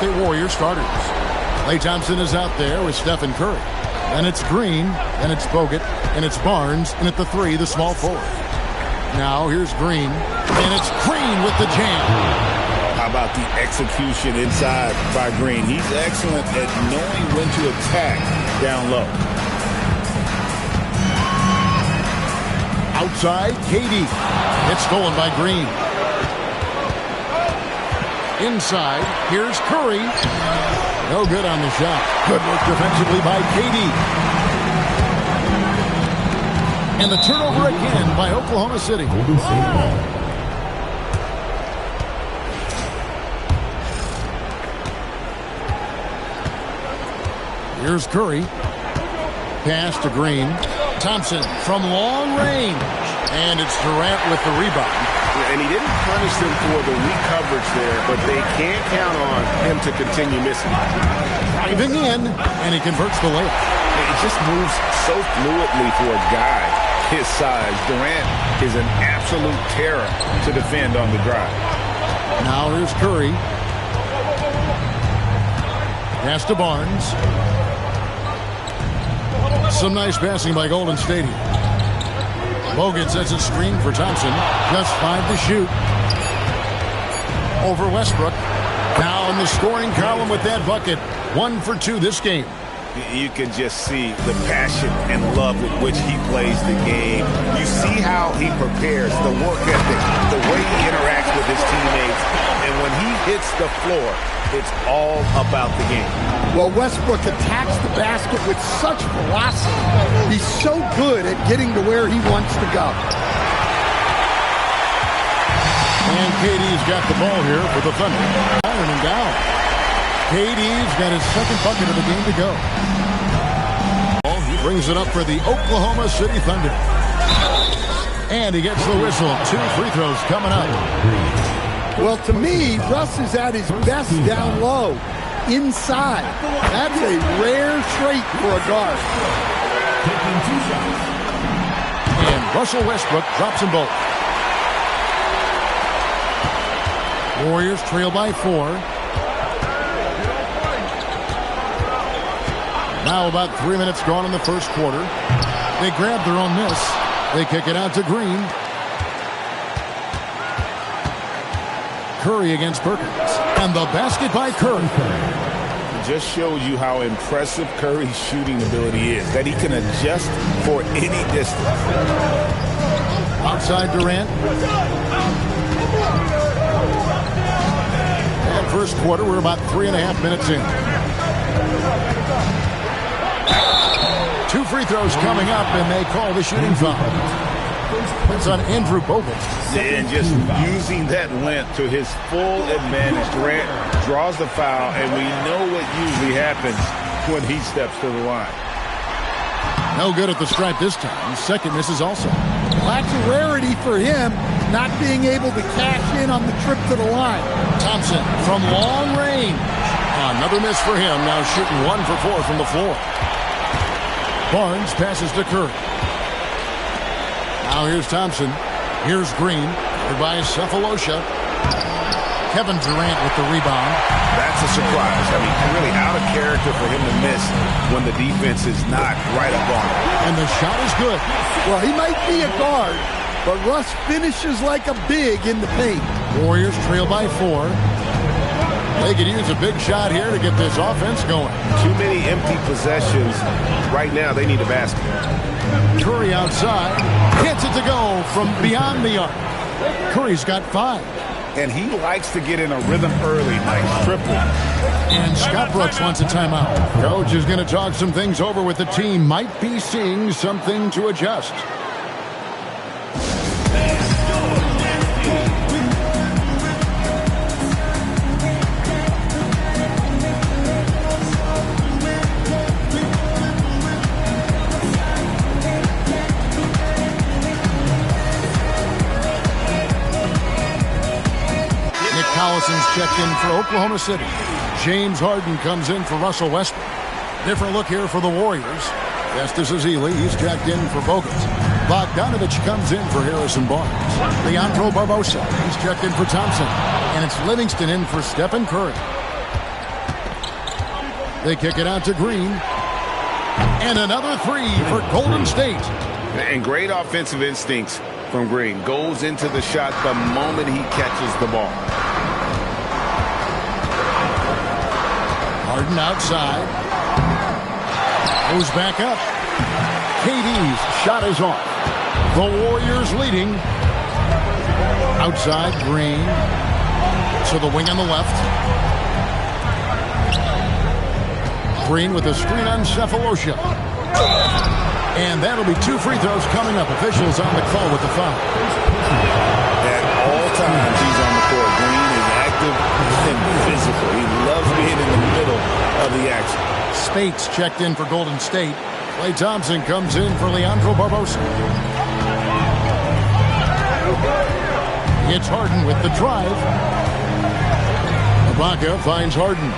State Warriors starters. Klay Thompson is out there with Steph and Curry. And it's Green, and it's Bogut, and it's Barnes, and at the 3, the small forward. Now here's Green, and it's Green with the jam. How about the execution inside by Green? He's excellent at knowing when to attack down low. Outside, KD. It's stolen by Green. Inside, here's Curry. No good on the shot. Good work defensively by KD. And the turnover again by Oklahoma City. Here's Curry. Pass to Green. Thompson from long range. And it's Durant with the rebound. And he didn't punish them for the weak coverage there, but they can't count on him to continue missing. Driving in, and he converts the layup. It just moves so fluidly for a guy his size. Durant is an absolute terror to defend on the drive. Now here's Curry. Pass to Barnes. Some nice passing by Golden State here. Bogut sets a screen for Thompson. Just 5 to shoot. Over Westbrook. Now in the scoring column with that bucket. 1 for 2 this game. You can just see the passion and love with which he plays the game. You see how he prepares, the work ethic, the way he interacts with his teammates. And when he hits the floor, it's all about the game. Well, Westbrook attacks the basket with such velocity. He's so good at getting to where he wants to go. And KD's got the ball here for the Thunder. Ironing down. KD's got his second bucket of the game to go. He brings it up for the Oklahoma City Thunder. And he gets the whistle. 2 free throws coming up. Well, to me, Russ is at his best down low, inside. That's a rare trait for a guard. And Russell Westbrook drops them both. Warriors trail by 4. Now about 3 minutes gone in the first quarter. They grab their own miss. They kick it out to Green. Curry against Perkins. And the basket by Curry. It just shows you how impressive Curry's shooting ability is, that he can adjust for any distance. Outside Durant. And first quarter, we're about 3.5 minutes in. 2 free throws coming up, and they call the shooting foul. It's on Andrew Bogut. And just using that length to his full advantage. Durant draws the foul, and we know what usually happens when he steps to the line. No good at the stripe this time. His second miss is also. That's a rarity for him, not being able to cash in on the trip to the line. Thompson from long range. Another miss for him. Now shooting 1 for 4 from the floor. Barnes passes to Curry. Now here's Thompson. Here's Green. By Cephalosha. Kevin Durant with the rebound. That's a surprise. I mean, really out of character for him to miss when the defense is not right up on him. And the shot is good. Well, he might be a guard, but Russ finishes like a big in the paint. Warriors trail by 4. They could use a big shot here to get this offense going. Too many empty possessions. Right now, they need a basket. Curry outside. Gets it to go from beyond the arc. Curry's got 5. And he likes to get in a rhythm early. Nice triple. And Scott Brooks wants a timeout. Coach is going to talk some things over with the team. Might be seeing something to adjust. Collison's checked in for Oklahoma City. James Harden comes in for Russell Westbrook. Different look here for the Warriors. Estes Ezeli, he's checked in for Bogut. Bogdanovich comes in for Harrison Barnes. Leandro Barbosa, he's checked in for Thompson. And it's Livingston in for Stephen Curry. They kick it out to Green. And another three for Golden State. And great offensive instincts from Green. Goes into the shot the moment he catches the ball. Harden outside. Goes back up. KD's shot is off. The Warriors leading. Outside, Green. To the wing on the left. Green with a screen on Cephalosha. And that'll be 2 free throws coming up. Officials on the call with the foul. At all times, he's on the court. Green is active and physical. He loves being in the middle of the action. Spates checked in for Golden State. Klay Thompson comes in for Leandro Barbosa. It's Harden with the drive. Ibaka finds Harden.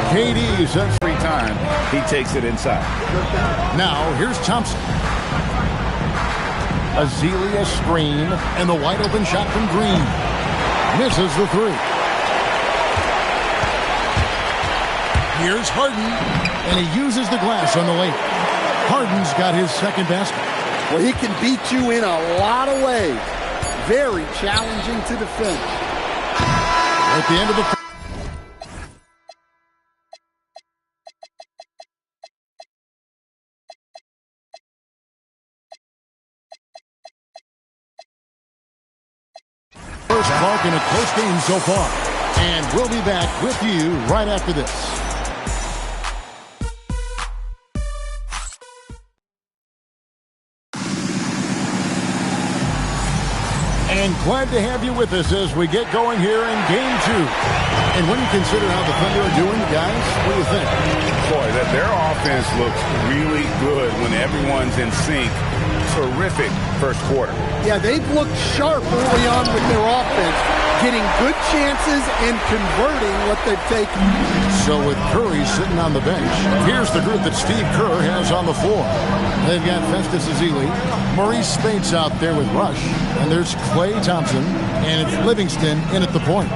KD sets Every time he takes it inside. Now here's Thompson. Azealia screen and the wide open shot from Green. Misses the three. Here's Harden, and he uses the glass on the lane. Harden's got his second basket. Well, he can beat you in a lot of ways. Very challenging to defend. At the end of the first Clark in a close game so far. And we'll be back with you right after this. And glad to have you with us as we get going here in Game 2. And when you consider how the Thunder are doing, guys, what do you think? Boy, their offense looks really good when everyone's in sync. Terrific first quarter. Yeah, they've looked sharp early on with their offense, getting good chances and converting what they've taken. So with Curry sitting on the bench, here's the group that Steve Kerr has on the floor. They've got Festus Ezeli, Maurice Spates out there with Rush, and there's Klay Thompson, and it's Livingston in at the point.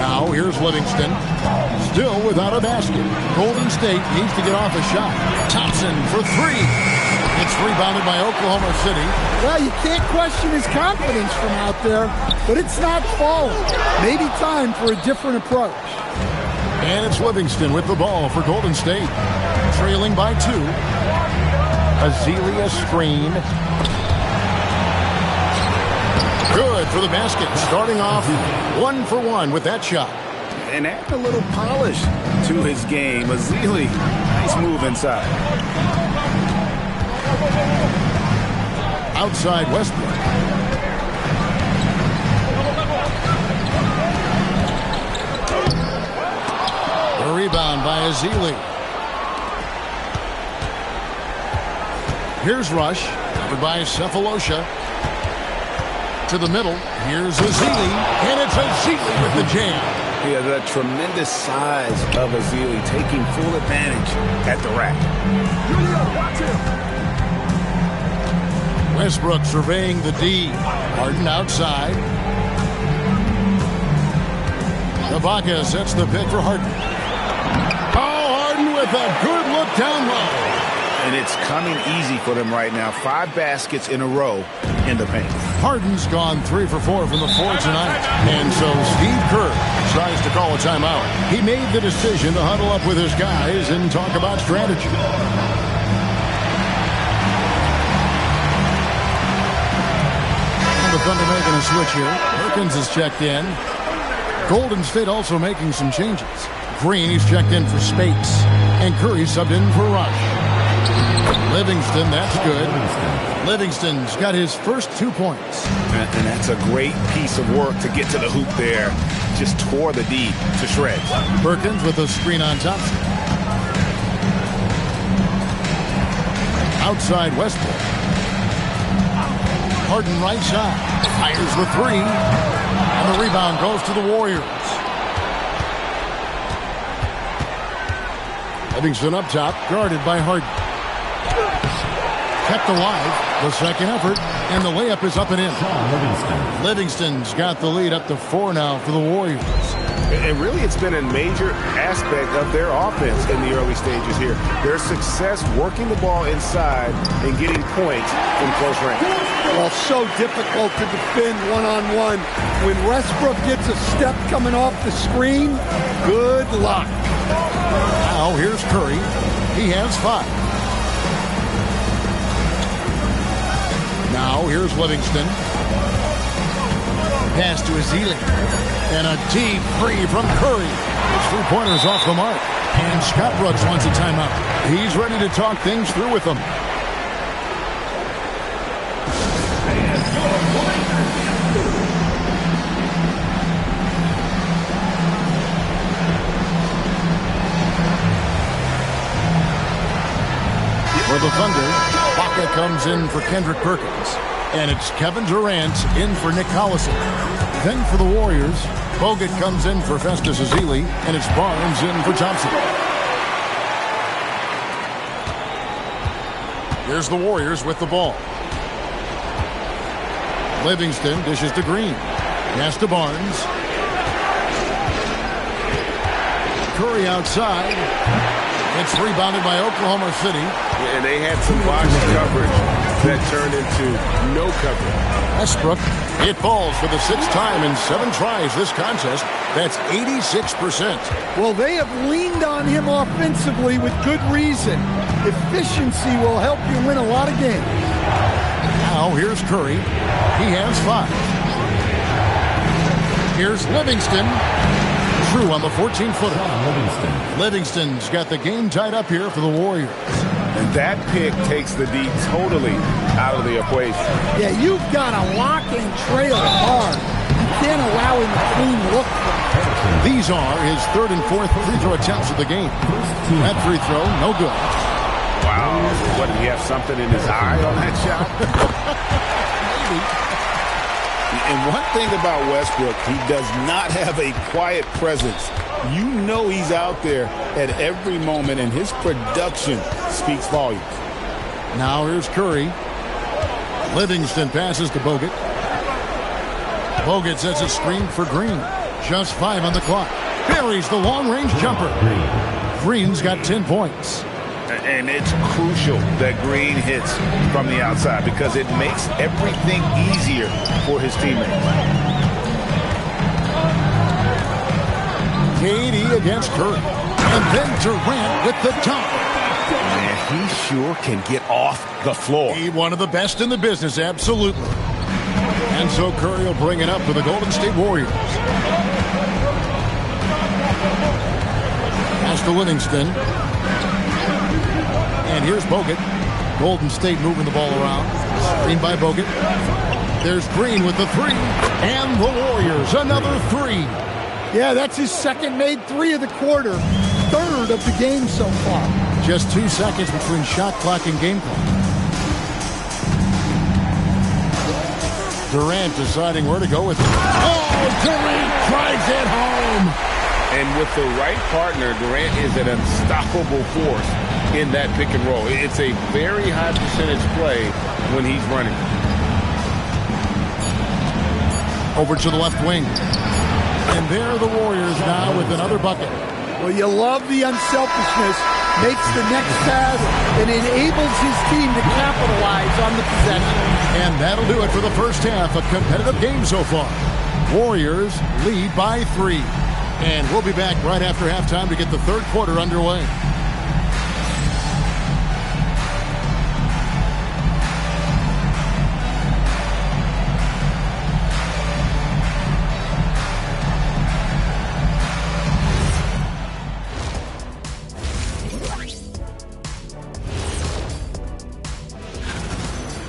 Now here's Livingston, still without a basket. Golden State needs to get off a shot. Thompson for three. It's rebounded by Oklahoma City. Well, you can't question his confidence from out there, but it's not falling. Maybe time for a different approach. And it's Livingston with the ball for Golden State. Trailing by 2. Azealia screen. Good for the basket. Starting off 1 for 1 with that shot. And add a little polish to his game. Ezeli, nice move inside. Outside Westbrook. A rebound by Ezeli. Here's Rush, covered by Cephalosha. To the middle. Here's Ezeli, and it's Ezeli with the jam. Yeah, the tremendous size of Ezeli taking full advantage at the rack. Westbrook surveying the D. Harden outside. Ibaka sets the pick for Harden. Oh, Harden with a good look down low. And it's coming easy for them right now. 5 baskets in a row in the paint. Harden's gone 3 for 4 from the floor tonight. And so Steve Kerr tries to call a timeout. He made the decision to huddle up with his guys and talk about strategy. The Thunder making a switch here. Perkins is checked in. Golden State also making some changes. Green, he's checked in for Spates. And Curry subbed in for Rush. Livingston, that's good. Livingston's got his first 2 points. And that's a great piece of work to get to the hoop there. Just tore the D to shreds. Perkins with a screen on Thompson. Outside Westbrook. Harden right side. Fires the 3. And the rebound goes to the Warriors. Livingston up top, guarded by Harden. kept alive. The second effort, and the layup is up and in. Livingston's got the lead up to 4 now for the Warriors. And really, it's been a major aspect of their offense in the early stages here. Their success working the ball inside and getting points from close range. Well, so difficult to defend one-on-one. When Westbrook gets a step coming off the screen, good luck. Now here's Curry. He has 5. Now here's Livingston. Pass to Ezeli. And a deep three from Curry. 3-pointers off the mark. And Scott Brooks wants a timeout. He's ready to talk things through with them. For the Thunder, Baca comes in for Kendrick Perkins. And it's Kevin Durant in for Nick Collison. Then for the Warriors, Bogut comes in for Festus Ezeli, and it's Barnes in for Thompson. Here's the Warriors with the ball. Livingston dishes to Green. Pass to Barnes. Curry outside. It's rebounded by Oklahoma City. And they had some box coverage that turned into no coverage. Westbrook, it falls for the 6th time in 7 tries this contest. That's 86%. Well, they have leaned on him offensively with good reason. Efficiency will help you win a lot of games. Now here's Curry. He has 5. Here's Livingston. True on the 14-footer. Livingston's got the game tied up here for the Warriors. And that pick takes the D totally out of the equation. Yeah, you've got to lock and trail hard. You can't allow him a clean look. These are his 3rd and 4th free throw attempts of the game. That free throw, no good. Wow. What, did he have something in his eye on that shot? Maybe. And one thing about Westbrook, he does not have a quiet presence. You know he's out there at every moment, and his production speaks volumes. Now here's Curry. Livingston passes to Bogut. Bogut sets a screen for Green. Just 5 on the clock. Buries the long-range jumper. Green's got 10 points. And it's crucial that Green hits from the outside because it makes everything easier for his teammates. KD against Curry. And then Durant with the dunk. Man, he sure can get off the floor. He one of the best in the business, absolutely. And so Curry will bring it up for the Golden State Warriors. Pass to Livingston. And here's Bogut. Golden State moving the ball around. Screen by Bogut. There's Green with the 3. And the Warriors, another 3. Yeah, that's his second made 3 of the quarter. 3rd of the game so far. Just 2 seconds between shot clock and game clock. Durant deciding where to go with it. Oh, Durant drives it home. And with the right partner, Durant is an unstoppable force in that pick and roll. It's a very high percentage play when he's running. Over to the left wing. And there are the Warriors now with another bucket. Well, you love the unselfishness. Makes the next pass and enables his team to capitalize on the possession. And that'll do it for the first half. A competitive game so far. Warriors lead by 3. And we'll be back right after halftime to get the 3rd quarter underway.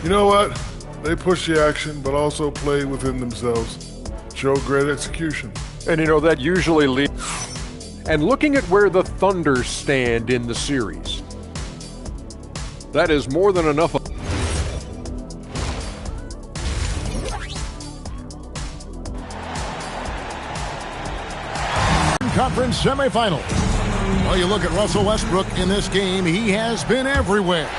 You know what? They push the action, but also play within themselves. Show great execution. And you know, that usually leads. And looking at where the Thunder stand in the series, that is more than enough. Conference semifinal. Well, you look at Russell Westbrook in this game, he has been everywhere.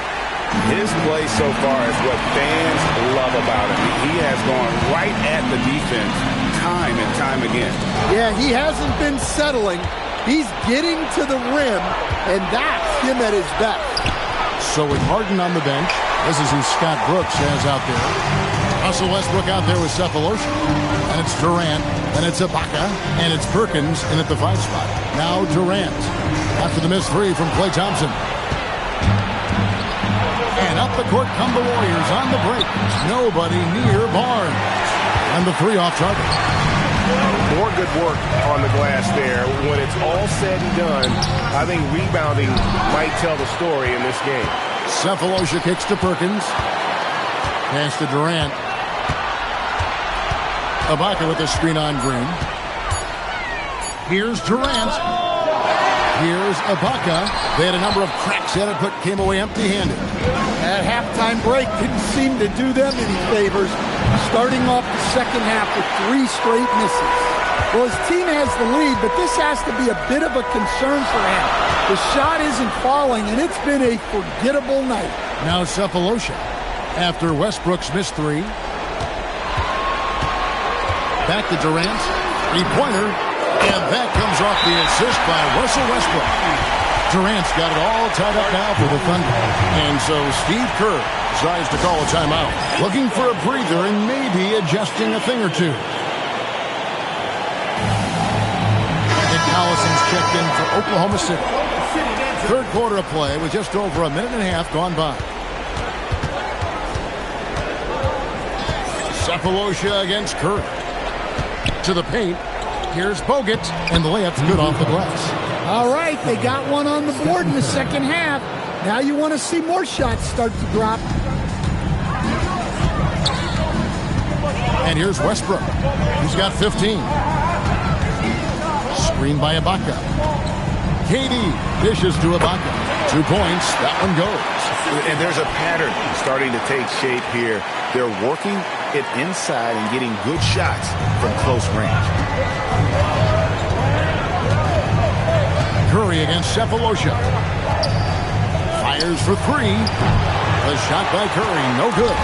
His play so far is what fans love about him. He has gone right at the defense time and time again. Yeah, he hasn't been settling. He's getting to the rim, and that's him at his best. So with Harden on the bench, this is who Scott Brooks has out there. Russell Westbrook out there with Cephalosha. And it's Durant, and it's Ibaka, and it's Perkins in at the 5 spot. Now Durant after the missed 3 from Klay Thompson. And up the court come the Warriors on the break. Nobody near Barnes. And the 3 off target. More good work on the glass there. When it's all said and done, I think rebounding might tell the story in this game. Cephalosha kicks to Perkins. Pass to Durant. Ibaka with the screen on Green. Here's Durant. Here's Ibaka. They had a number of cracks at it, but came away empty-handed. That halftime break didn't seem to do them any favors. Starting off the second half with 3 straight misses. Well, his team has the lead, but this has to be a bit of a concern for him. The shot isn't falling, and it's been a forgettable night. Now Cephalosha after Westbrook's missed 3. Back to Durant. 3-pointer. And that comes off the assist by Russell Westbrook. Durant's got it all tied up now for the Thunder. And so Steve Kerr decides to call a timeout. Looking for a breather and maybe adjusting a thing or two. Nick Collison's checked in for Oklahoma City. Third quarter of play with just over a minute and a half gone by. Cephalosha against Curry. To the paint. Here's Bogut, and the layup's good off the glass. All right, they got one on the board in the second half. Now you want to see more shots start to drop. And here's Westbrook. He's got 15. Screen by Ibaka. KD dishes to Ibaka. 2 points. That one goes. And there's a pattern starting to take shape here. They're working it inside and getting good shots from close range. Curry against Cephalosha. Fires for 3. A shot by Curry. No good.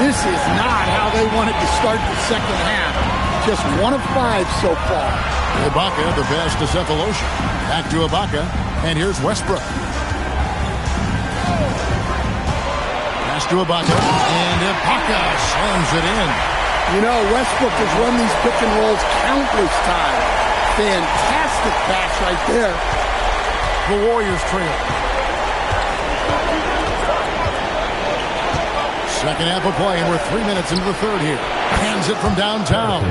This is not how they wanted to start the second half. Just 1 of 5 so far. Ibaka, the pass to Cephalosha. Back to Ibaka. And here's Westbrook. Pass to Ibaka. And Ibaka slams it in. You know, Westbrook has run these pick and rolls countless times. Fantastic pass right there. The Warriors trail. Second half of play, and we're 3 minutes into the third here. Hands it from downtown.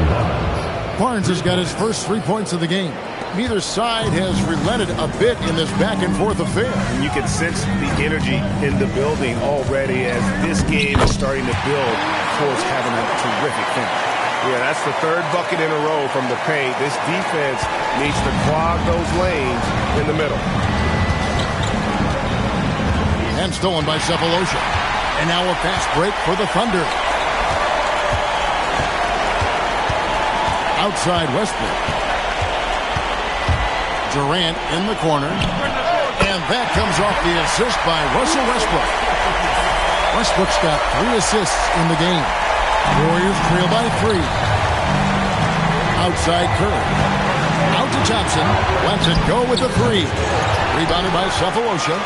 Barnes has got his first 3 points of the game. Neither side has relented a bit in this back-and-forth affair. And you can sense the energy in the building already as this game is starting to build towards having a terrific finish. Yeah, that's the 3rd bucket in a row from the paint. This defense needs to clog those lanes in the middle. And stolen by Cephalosha. And now a fast break for the Thunder. Outside Westbrook. Durant in the corner. And that comes off the assist by Russell Westbrook. Westbrook's got 3 assists in the game. Warriors trail by 3. Outside Curry. Out to Thompson. Lets it go with the 3. Rebounded by Cephalosha.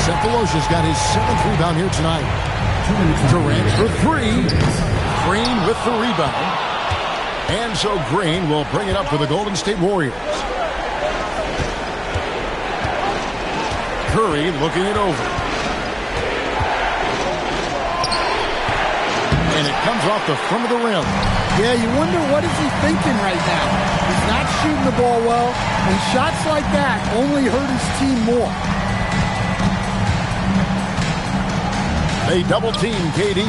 Cephalosha's got his 7th rebound here tonight. Durant for 3. Green with the rebound. And so Green will bring it up for the Golden State Warriors. Curry looking it over. And it comes off the front of the rim. Yeah, you wonder what is he thinking right now. He's not shooting the ball well, and shots like that only hurt his team more. They double team KD.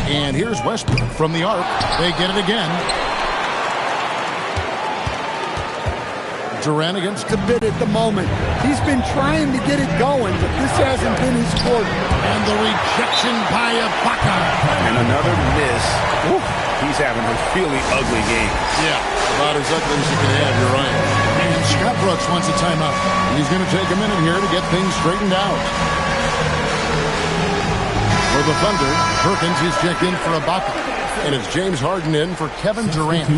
And here's Westbrook from the arc. They get it again. Durant against a bit at the moment. He's been trying to get it going, but this hasn't been his quarter. And the rejection by Ibaka. And another miss. Ooh, he's having a really ugly game. Yeah, about as ugly as you can have, you're right. And Scott Brooks wants a timeout. He's going to take a minute here to get things straightened out. For the Thunder, Perkins is checked in for Ibaka. And it's James Harden in for Kevin Durant.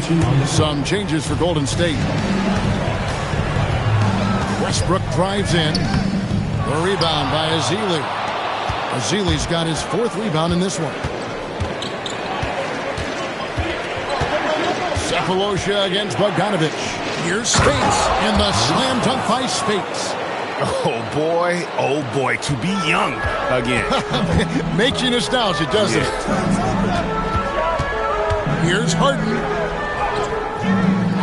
Some changes for Golden State. Westbrook drives in. The rebound by Ezeli. Ezeli's got his 4th rebound in this one. Cephalosha against Bogdanovic. Here's Spates in the slam dunk by Spates. Oh boy, to be young again. Makes you nostalgic, doesn't it? Here's Harden.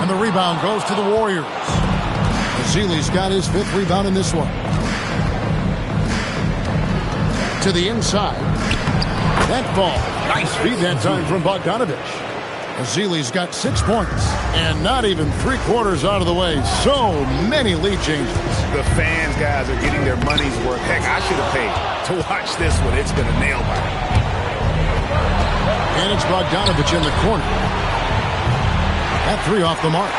And the rebound goes to the Warriors. Ezeli's got his 5th rebound in this one. To the inside. That ball. Nice feed that time from Bogdanovic. Ezeli's got 6 points. And not even 3/4 out of the way. So many lead changes. The fans, guys, are getting their money's worth. Heck, I should have paid to watch this one. It's going to nail bite. And it's Bogdanovic in the corner. That 3 off the mark.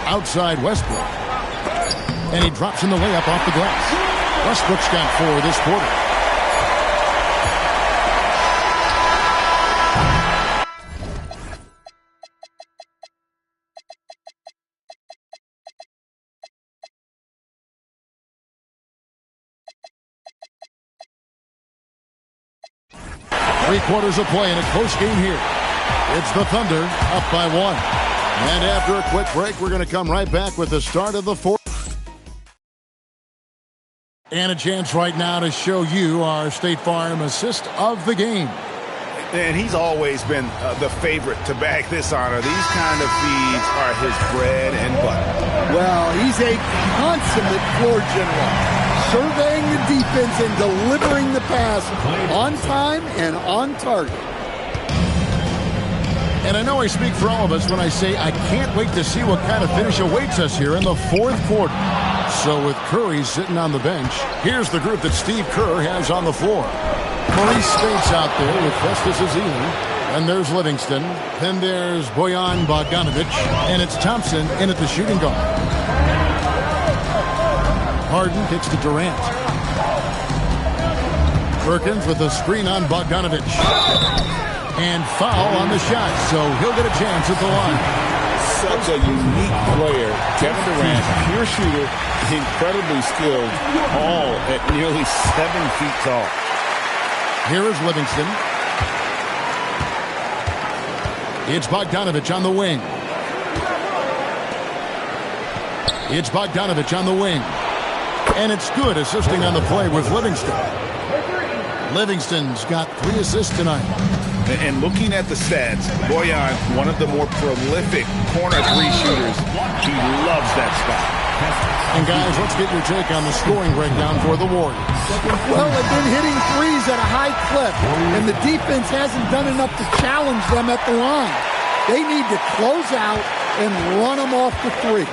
Outside Westbrook. And he drops in the layup off the glass. Westbrook's got 4 this quarter. Three-quarters of play in a close game here. It's the Thunder up by 1. And after a quick break, we're going to come right back with the start of the 4th. And a chance right now to show you our State Farm assist of the game. And he's always been the favorite to bag this honor. These kind of feeds are his bread and butter. Well, he's a consummate floor general, surveying the defense and delivering the pass on time and on target. And I know I speak for all of us when I say I can't wait to see what kind of finish awaits us here in the 4th quarter. So with Curry sitting on the bench, here's the group that Steve Kerr has on the floor. Maurice Spates out there with Festus Ezeli. And there's Livingston. Then there's Bojan Bogdanovic. And it's Thompson in at the shooting guard. Harden kicks to Durant. Perkins with a screen on Bogdanovic. And foul on the shot, so he'll get a chance at the line. Such a unique player. Kevin Durant, pure shooter, incredibly skilled, all at nearly 7 feet tall. Here is Livingston. It's Bogdanovic on the wing. It's Bogdanovic on the wing. And it's good, assisting on the play with Livingston. Livingston's got 3 assists tonight. And looking at the stats, Bojan, one of the more prolific corner 3 shooters. He loves that spot. And guys, let's get your take on the scoring breakdown for the Warriors. Well, they've been hitting threes at a high clip, and the defense hasn't done enough to challenge them at the line. They need to close out and run them off the 3.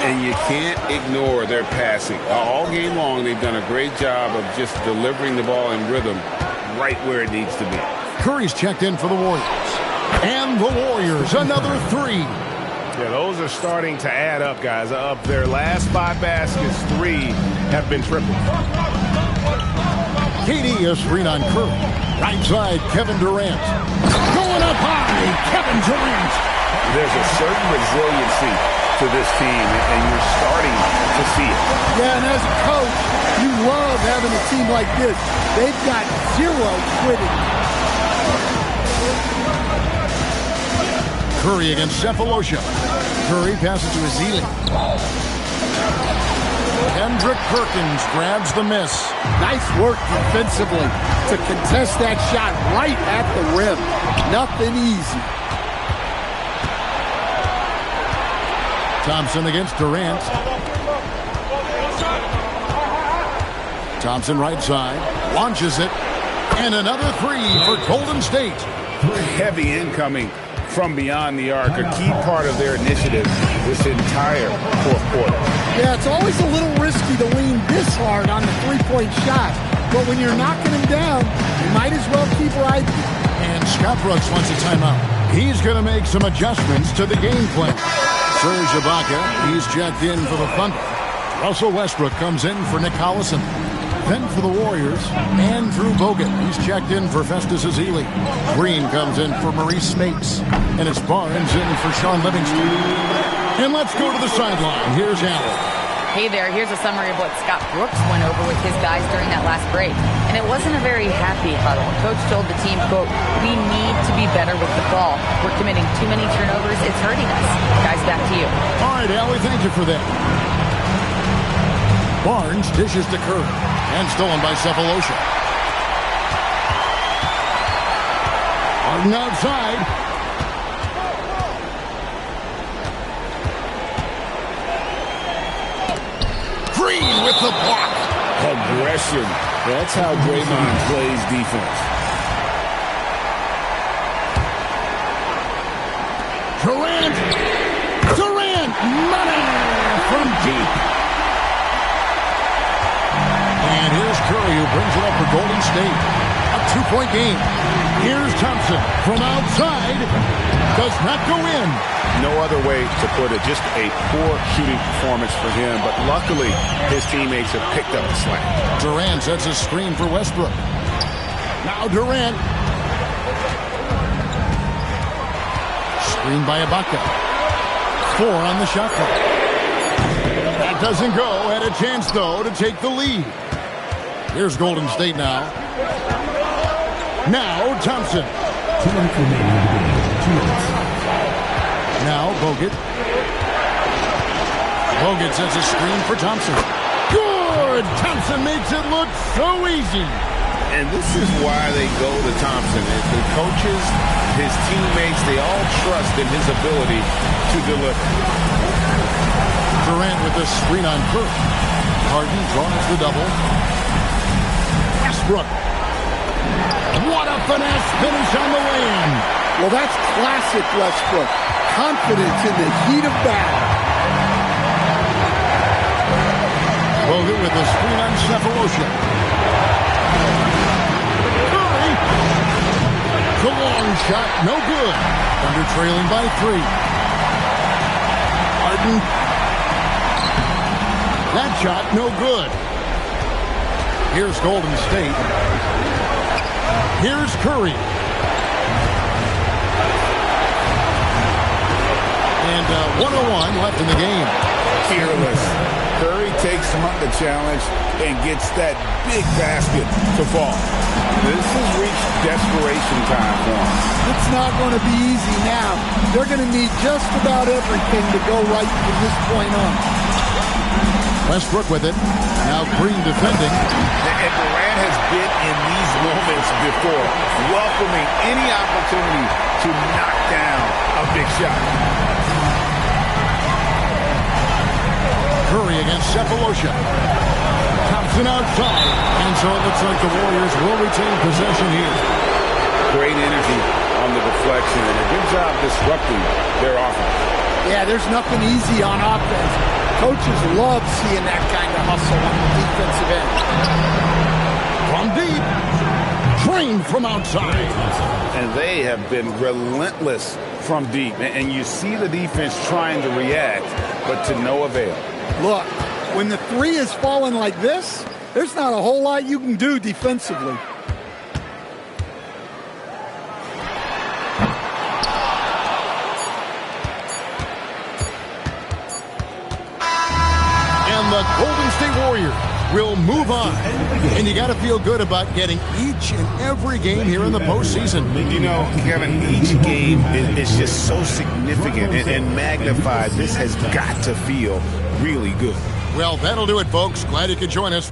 And you can't ignore their passing. All game long, they've done a great job of just delivering the ball in rhythm right where it needs to be. Curry's checked in for the Warriors. And the Warriors, another 3. Yeah, those are starting to add up, guys. Of their last 5 baskets, 3 have been tripled. KD is screen on Curry. Right side, Kevin Durant. Going up high, Kevin Durant. There's a certain resiliency to this team, and you're starting to see it. Yeah, and as a coach, you love having a team like this. They've got 0 quitting. Curry against Cephalosha. Curry passes to Ezeli. Kendrick Perkins grabs the miss. Nice work defensively to contest that shot right at the rim. Nothing easy. Thompson against Durant. Thompson right side. Launches it. And another 3 for Golden State. Heavy incoming from beyond the arc, a key part of their initiative this entire 4th quarter. Yeah, it's always a little risky to lean this hard on the 3-point shot. But when you're knocking him down, you might as well keep riding. And Scott Brooks wants a timeout. He's going to make some adjustments to the game plan. Serge Ibaka, he's checked in for the Thunder. Russell Westbrook comes in for Nick Collison. Then for the Warriors, Andrew Bogut. He's checked in for Festus Ezeli. Green comes in for Maurice Spakes. And it's Barnes in for Sean Livingston. And let's go to the sideline. Here's Allen. Hey there, here's a summary of what Scott Brooks went over with his guys during that last break. And it wasn't a very happy huddle. Coach told the team, quote, "We need to be better with the ball. We're committing too many turnovers. It's hurting us." Guys, back to you. All right, Allie, thank you for that. Barnes dishes to Curry. And stolen by Cephalosha. Harden outside. Green with the block. Aggression. That's how Draymond plays defense. Durant, money from deep. And here's Curry who brings it up for Golden State. A 2-point game. Here's Thompson from outside. Does not go in. No other way to put it. Just a poor shooting performance for him. But luckily, his teammates have picked up the slack. Durant sets a screen for Westbrook. Now Durant. Screen by Ibaka. 4 on the shot clock. That doesn't go. Had a chance, though, to take the lead. Here's Golden State now. Now Thompson. 2 minutes remaining in the game. 2 minutes. Now Bogut. Bogut sets a screen for Thompson. Good! Thompson makes it look so easy. And this is why they go to Thompson. The coaches, his teammates, they all trust in his ability to deliver. Durant with the screen on Curry. Harden draws the double. Westbrook. What a finesse finish on the wing. Well, that's classic Westbrook. Confidence in the heat of battle. Bogut with the screen on Cephalosha. Curry. The long shot, no good. Thunder trailing by 3. Harden. That shot, no good. Here's Golden State. Here's Curry. And 1:01 left in the game. Fearless. Curry takes on the challenge and gets that big basket to fall. This has reached desperation time for him. It's not going to be easy now. They're going to need just about everything to go right from this point on. Westbrook with it. Now Green defending. And Durant has been in these moments before, welcoming any opportunity to knock down a big shot. Curry against Cephalosha. Thompson outside. And so it looks like the Warriors will retain possession here. Great energy on the deflection and a good job disrupting their offense. Yeah, there's nothing easy on offense. Coaches love seeing that kind of hustle on the defensive end. From deep. Trained from outside. And they have been relentless from deep. And you see the defense trying to react, but to no avail. Look, when the 3 is falling like this, there's not a whole lot you can do defensively. And the Golden State Warriors will move on. And you got to feel good about getting each and every game here in the postseason. You know, Kevin, each game is just so significant and magnified. This has got to feel really good. Well, that'll do it, folks. Glad you could join us.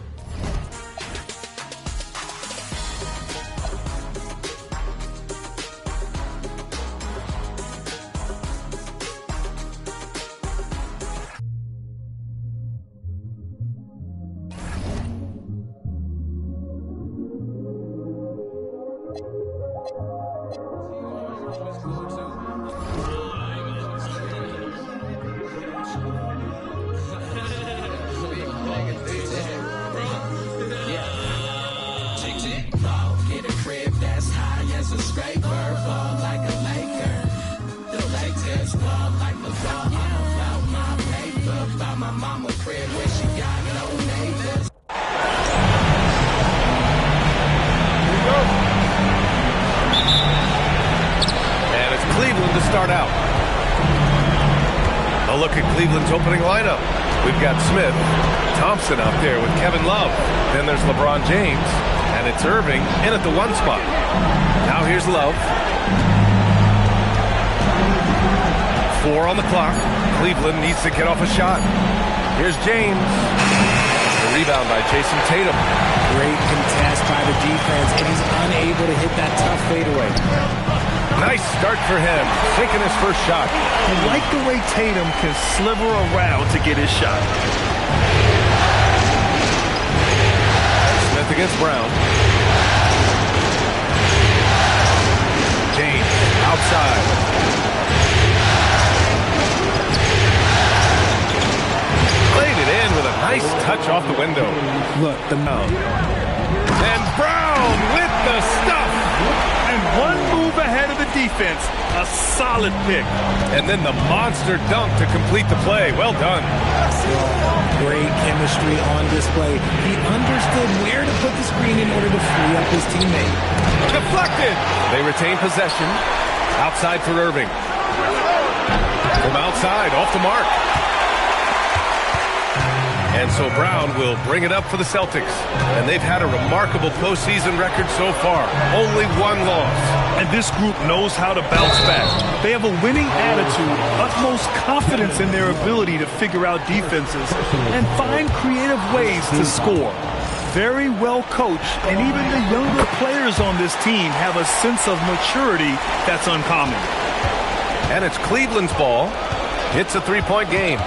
to start out. A look at Cleveland's opening lineup. We've got Smith, Thompson out there with Kevin Love. Then there's LeBron James, and it's Irving in at the 1 spot. Now here's Love. 4 on the clock. Cleveland needs to get off a shot. Here's James. The rebound by Jason Tatum. Great contest by the defense, and he's unable to hit that tough fadeaway. Nice start for him, taking his first shot. I like the way Tatum can sliver around to get his shot. Smith against Brown. James outside. Played it in with a nice touch off the window. Look, the mount. And Brown with the stuff. And one move ahead of the defense. A solid pick. And then the monster dunk to complete the play. Well done. Great chemistry on display. He understood where to put the screen in order to free up his teammate. Deflected. They retain possession. Outside for Irving. From outside, off the mark. And so Brown will bring it up for the Celtics. And they've had a remarkable postseason record so far. Only 1 loss. And this group knows how to bounce back. They have a winning attitude, utmost confidence in their ability to figure out defenses and find creative ways to score. Very well coached, and even the younger players on this team have a sense of maturity that's uncommon. And it's Cleveland's ball. It's a 3-point game.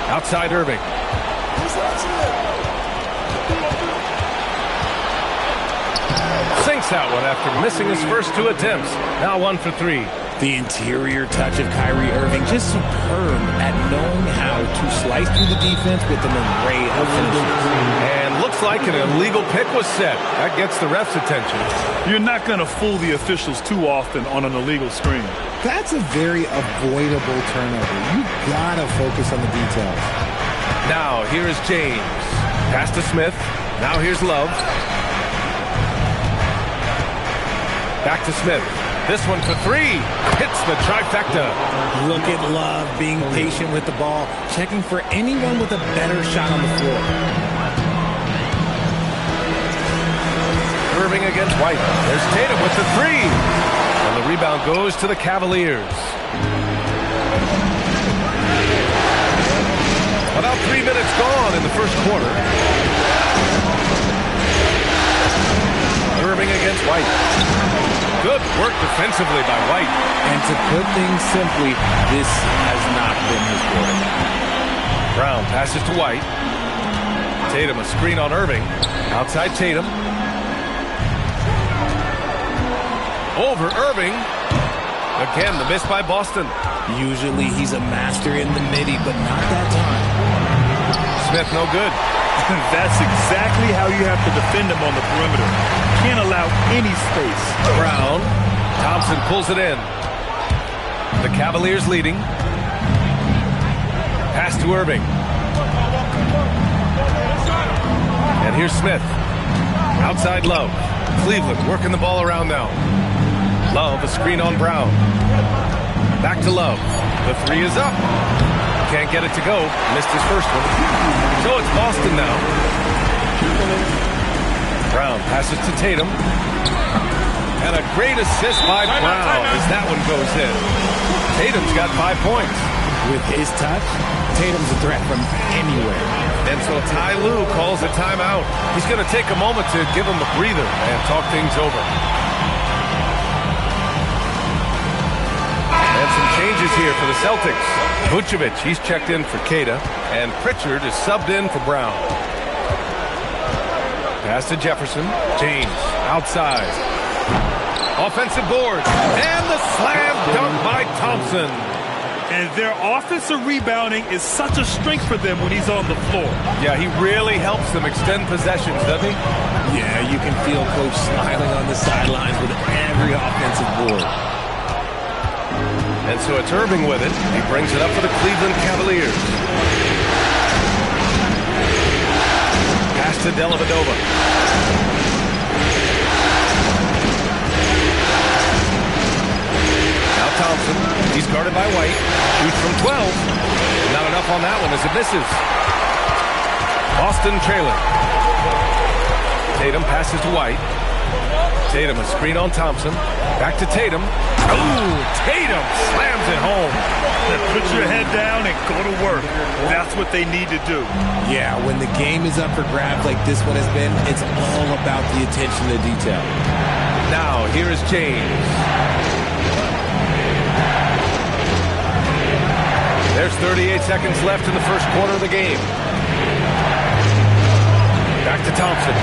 Outside Irving. Sinks that one after missing his first 2 attempts. Now 1 for 3. The interior touch of Kyrie Irving, just superb at knowing how to slice through the defense with an array of finishes. And looks like an illegal pick was set. That gets the ref's attention. You're not going to fool the officials too often on an illegal screen. That's a very avoidable turnover. You gotta focus on the details. Now here is James. Pass to Smith. Now here's Love. Back to Smith. This one for 3. Hits the trifecta. Look at Love being patient with the ball, checking for anyone with a better shot on the floor. Irving against White. There's Tatum with the 3. And the rebound goes to the Cavaliers. About 3 minutes gone in the first quarter. Irving against White. Good work defensively by White. And to put things simply, this has not been his quarter. Brown passes to White. Tatum a screen on Irving. Outside Tatum. Over Irving. Again, the miss by Boston. Usually he's a master in the midi, but not that time. Smith no good. That's exactly how you have to defend him on the perimeter. Can't allow any space. Brown. Thompson pulls it in. The Cavaliers leading. Pass to Irving. And here's Smith. Outside Love. Cleveland working the ball around now. Love, a screen on Brown. Back to Love. The 3 is up. Can't get it to go. Missed his first one. So it's Boston now. Brown passes to Tatum. And a great assist by Brown as that one goes in. Tatum's got 5 points. With his touch, Tatum's a threat from anywhere. And so Ty Lue calls a timeout. He's going to take a moment to give him a breather and talk things over. And some changes here for the Celtics. Vucevic, he's checked in for Queta, and Pritchard is subbed in for Brown. Pass to Jefferson. James outside. Offensive board. And the slam dunk by Thompson. And their offensive rebounding is such a strength for them when he's on the floor. Yeah, he really helps them extend possessions, doesn't he? Yeah, you can feel Coach smiling on the sidelines with every offensive board. And so it's Irving with it. He brings it up for the Cleveland Cavaliers. Pass to Dellavedova. Not enough on that one as it misses. Boston trailing. Tatum passes to White. Tatum a screen on Thompson. Back to Tatum. Ooh, Tatum slams it home. Put your head down and go to work. That's what they need to do. Yeah, when the game is up for grabs like this one has been, it's all about the attention to detail. Now, here is James. There's 38 seconds left in the first quarter of the game. Back to Thompson.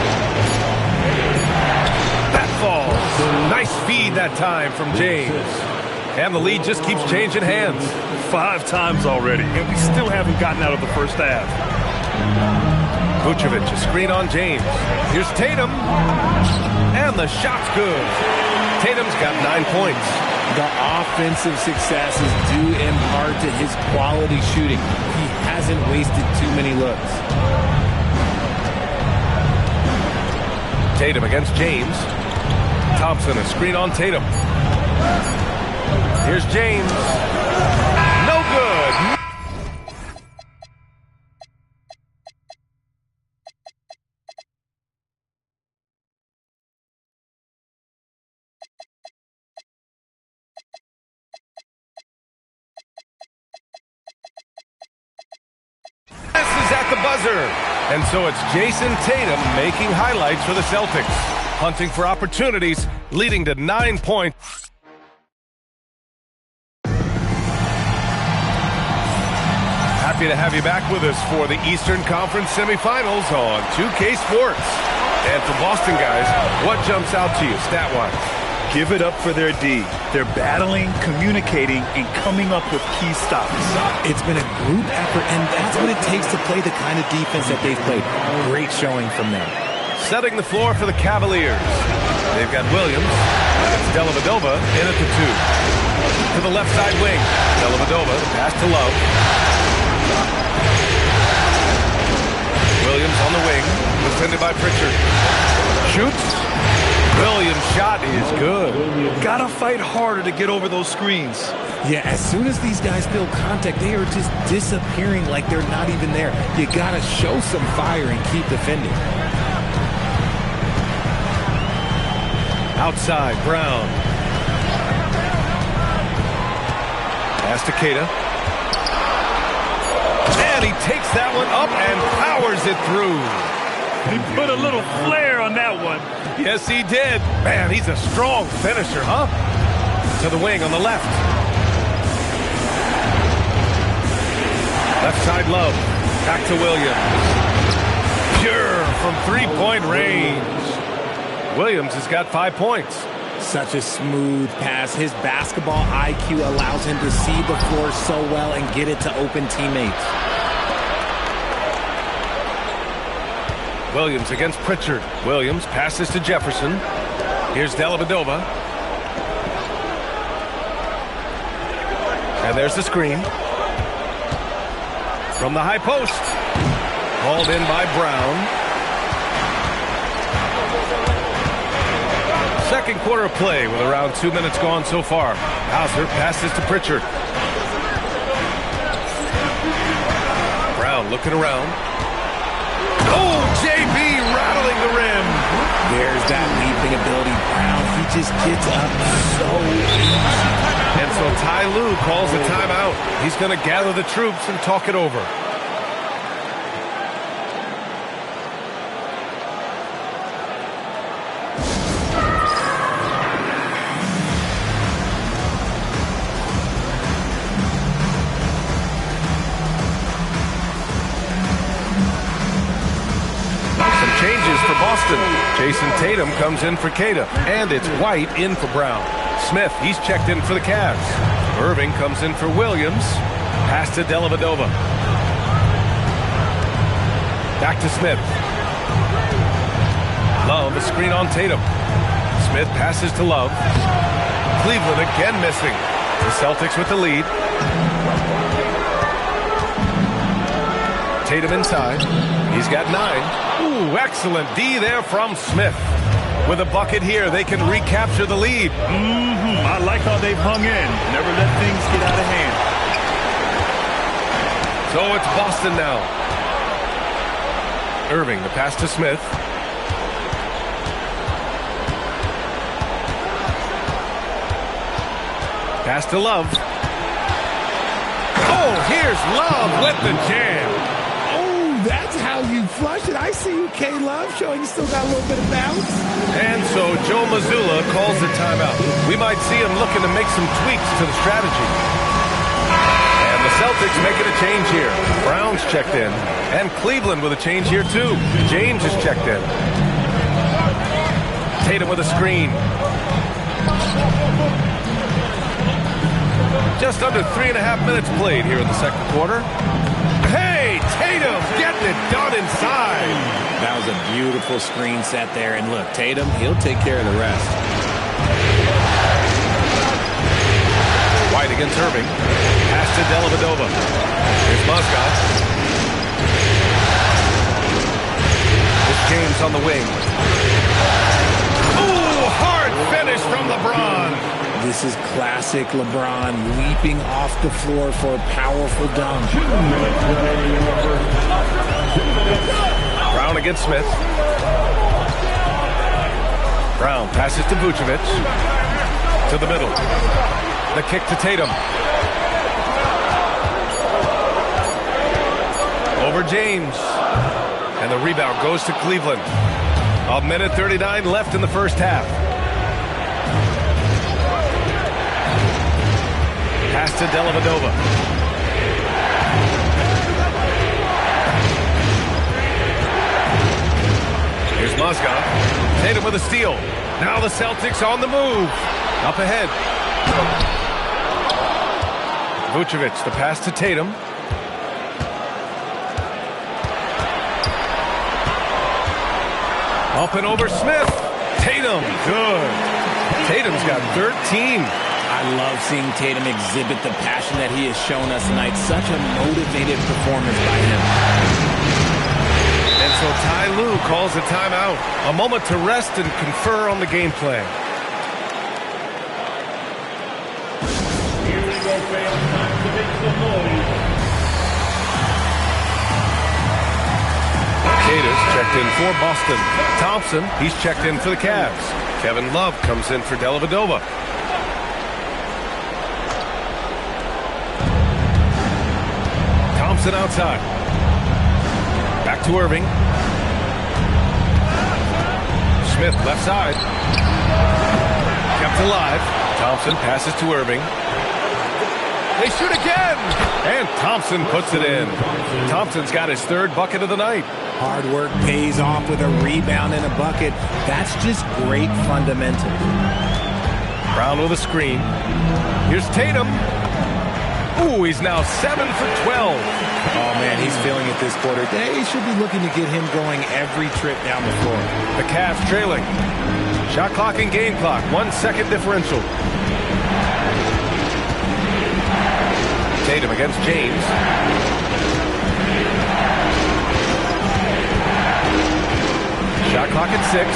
That falls. Nice feed that time from James. And the lead just keeps changing hands. 5 times already, and we still haven't gotten out of the first half. Vucevic, a screen on James. Here's Tatum. And the shot's good. Tatum's got 9 points. The offensive success is due in part to his quality shooting. He hasn't wasted too many looks. Tatum against James. Thompson, a screen on Tatum. Here's James. No good. This is at the buzzer. And so it's Jason Tatum making highlights for the Celtics. Hunting for opportunities, leading to 9 points. Happy to have you back with us for the Eastern Conference semifinals on 2K Sports. And for Boston guys, what jumps out to you stat-wise? Give it up for their D. They're battling, communicating, and coming up with key stops. It's been a group effort, and that's what it takes to play the kind of defense that they've played. Great showing from them. Setting the floor for the Cavaliers. They've got Williams. It's Dellavedova in at the 2. To the left side wing. Dellavedova, the pass to Love. Williams on the wing. Defended by Pritchard. Shoots. Williams' shot is good. Gotta fight harder to get over those screens. Yeah, as soon as these guys feel contact, they are just disappearing like they're not even there. You gotta show some fire and keep defending. Outside, Brown. Pass to Keita. And he takes that one up and powers it through. He put a little flair on that one. Yes, he did. Man, he's a strong finisher, huh? To the wing on the left. Left side Love. Back to Williams. Pure from three-point range. Williams has got 5 points. Such a smooth pass. His basketball IQ allows him to see the floor so well and get it to open teammates. Williams against Pritchard. Williams passes to Jefferson. Here's Dellavedova. And there's the screen. From the high post. Called in by Brown. Second quarter of play with around 2 minutes gone so far. Hauser passes to Pritchard. Brown looking around. Oh, JB rattling the rim. There's that leaping ability. Brown, he just gets up so easy. And so Ty Lue calls a timeout. He's going to gather the troops and talk it over. Jason Tatum comes in for Keita, and it's White in for Brown. Smith, he's checked in for the Cavs. Irving comes in for Williams. Pass to Dellavedova. Back to Smith. Love, a screen on Tatum. Smith passes to Love. Cleveland again missing. The Celtics with the lead. Tatum inside. He's got 9. Ooh, excellent D there from Smith. With a bucket here, they can recapture the lead. I like how they've hung in. Never let things get out of hand. So it's Boston now. Irving, the pass to Smith. Pass to Love. Oh, here's Love with the jam. Oh, that's how you flush it. I see you, K-Love, showing you still got a little bit of bounce. And so Joe Mazzulla calls the timeout. We might see him looking to make some tweaks to the strategy. And the Celtics making a change here. Brown's checked in. And Cleveland with a change here, too. James is checked in. Tatum with a screen. Just under 3.5 minutes played here in the second quarter. Hey, Tatum getting it done inside. That was a beautiful screen set there. And look, Tatum, he'll take care of the rest. White against Irving. Pass to Dellavedova. Here's Mozgov. It's James on the wing. Ooh, hard finish from LeBron. This is classic LeBron leaping off the floor for a powerful dunk. Brown against Smith. Brown passes to Vucevic. To the middle. The kick to Tatum. Over James. And the rebound goes to Cleveland. 1:39 left in the first half. Pass to Dellavedova. Here's Mozgov. Tatum with a steal. Now the Celtics on the move. Up ahead. Vucevic, the pass to Tatum. Up and over Smith. Tatum, good. Tatum's got 13. I love seeing Tatum exhibit the passion that he has shown us tonight. Such a motivated performance by him. And so Ty Lue calls a timeout. A moment to rest and confer on the game plan. Here we go, fans. Time to make some noise. Cata's checked in for Boston. Thompson, he's checked in for the Cavs. Kevin Love comes in for Dellavedova. Thompson outside. Back to Irving. Smith left side. Kept alive. Thompson passes to Irving. They shoot again! And Thompson puts it in. Thompson's got his third bucket of the night. Hard work pays off with a rebound and a bucket. That's just great fundamentals. Brown with a screen. Here's Tatum. Ooh, he's now 7 for 12. Oh, man, he's feeling it this quarter. They should be looking to get him going every trip down the floor. The Cavs trailing. Shot clock and game clock. 1 second differential. Tatum against James. Shot clock at 6.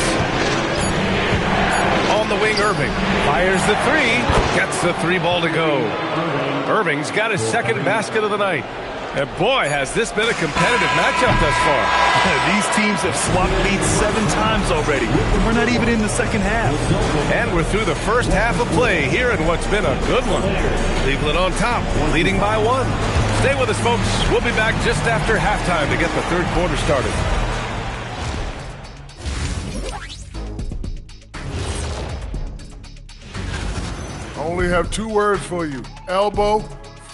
On the wing, Irving. Fires the three. Gets the three ball to go. Irving's got his second basket of the night. And boy, has this been a competitive matchup thus far. These teams have swapped beats 7 times already. We're not even in the second half. And we're through the first half of play here in what's been a good one. Cleveland on top, leading by 1. Stay with us, folks. We'll be back just after halftime to get the third quarter started. I only have 2 words for you. Elbow,